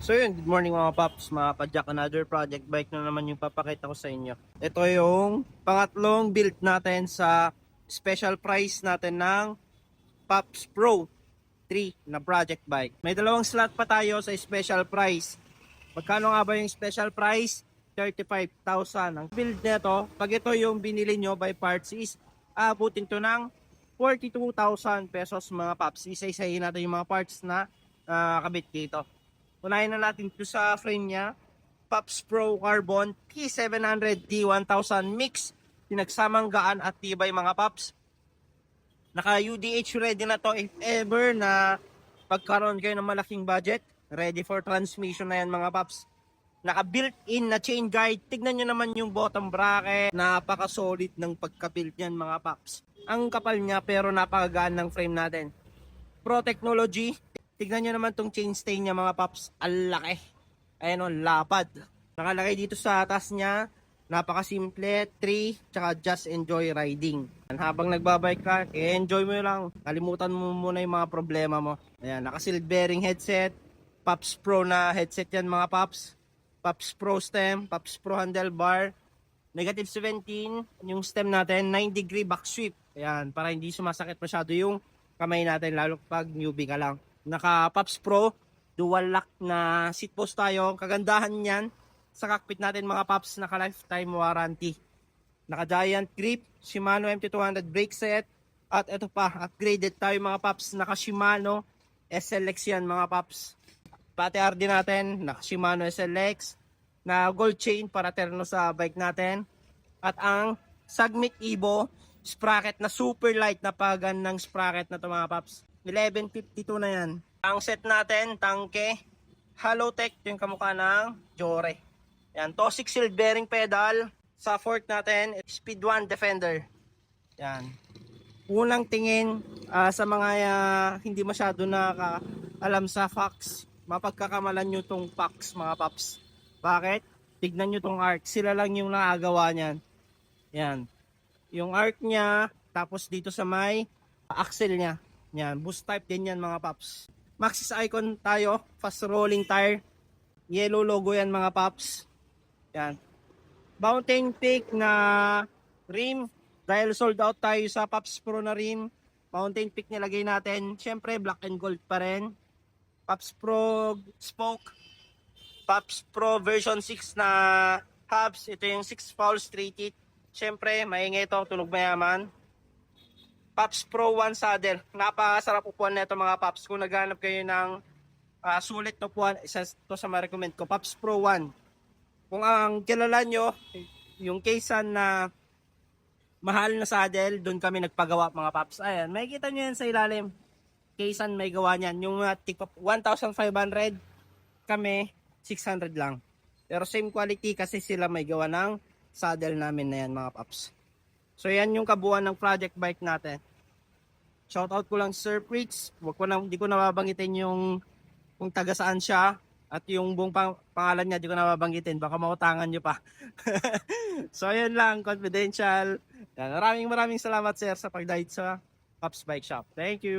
So yun, good morning mga paps, mga padyak, another project bike na naman yung papakita ko sa inyo. Ito yung pangatlong build natin sa special price natin ng Pops Pro 3 na project bike. May dalawang slot pa tayo sa special price. Magkano nga ba yung special price? 35,000. Ang build nito, pag ito yung binili nyo by parts is abutin to ng 42,000 pesos mga paps. Isa-isahin natin yung mga parts na kabit dito. Unahin na natin ito sa frame niya. Pops Pro Carbon T700 D1000 mix. Pinagsamang gaan at tibay mga paps. Naka UDH ready na to if ever na pagkaroon kayo ng malaking budget. Ready for transmission na yan mga paps. Naka built-in na chain guide. Tignan nyo naman yung bottom bracket. Napaka-solid ng pagka-build yan mga paps. Ang kapal niya pero napakagaan ng frame natin. Pro Technology. Tignan nyo naman tong chain stay niya mga paps. Ang laki. Ayan o, lapad. Nakalagay dito sa taas niya. Napakasimple, 3, tsaka just enjoy riding. Habang nagbabike ka, enjoy mo lang. Kalimutan mo muna yung mga problema mo. Ayan, naka-sealed bearing headset. Pops Pro na headset yan mga paps. Pops Pro stem, Pops Pro handlebar. Negative 17, yung stem natin, 9-degree back sweep. Ayan, para hindi sumasakit masyado yung kamay natin, lalo pag newbie ka lang. Naka Pops Pro, dual lock na seat post tayo. Kagandahan niyan sa cockpit natin mga paps, naka lifetime warranty. Naka giant grip, Shimano MT200 brake set. At ito pa, upgraded tayo mga paps, naka Shimano SLX yan mga paps. Pati RD natin, naka Shimano SLX na gold chain para terno sa bike natin. At ang Sagmit Evo sprocket na super light na pagan ng sprocket na ito mga paps. 1152 na yan. Ang set natin, tangke, Halotech, yung kamukha ng Jore. Yan, Tosik sealed bearing pedal. Sa fork natin, Speed 1 Defender. Yan. Unang tingin sa mga hindi masyado nakakaalam sa Fox, mapagkakamalan nyo tong Fox mga paps. Bakit? Tignan nyo tong arc. Sila lang yung nakagawa niyan. Yan. Yung arc niya, tapos dito sa may axle niya. Yan, boost type din yan mga paps. Maxxis icon tayo, fast rolling tire. Yellow logo yan mga paps. Yan. Mountain Peak na rim. Dahil sold out tayo sa Pops Pro na rim. Mountain Peak nilagay natin. Siyempre black and gold pa rin. Pops Pro spoke. Pops Pro version 6 na hubs. Ito yung 6 foul straight it. Siyempre maingay ito, tunog mayaman. Pops Pro 1 saddle. Napakasarap upuan nito mga paps. Kung naghanap kayo ng sulit na upuan, isa to sa ma-recommend ko. Pops Pro 1. Kung ang kilala nyo, yung Kaysan na mahal na saddle, doon kami nagpagawa mga paps. Ayan, makikita nyo yan sa ilalim. Kaysan may gawa niyan. Yung 1,500, kami 600 lang. Pero same quality kasi sila may gawa ng saddle namin na yan mga paps. So yan yung kabuuan ng project bike natin. Shoutout ko lang Sir Fritz. Hindi ko nababanggitin yung kung taga saan siya. At yung buong pangalan niya, di ko nababanggitin. Baka mautangan nyo pa. So yun lang, confidential. Yan. Maraming salamat sir sa pag-guide sa Pops Bike Shop. Thank you.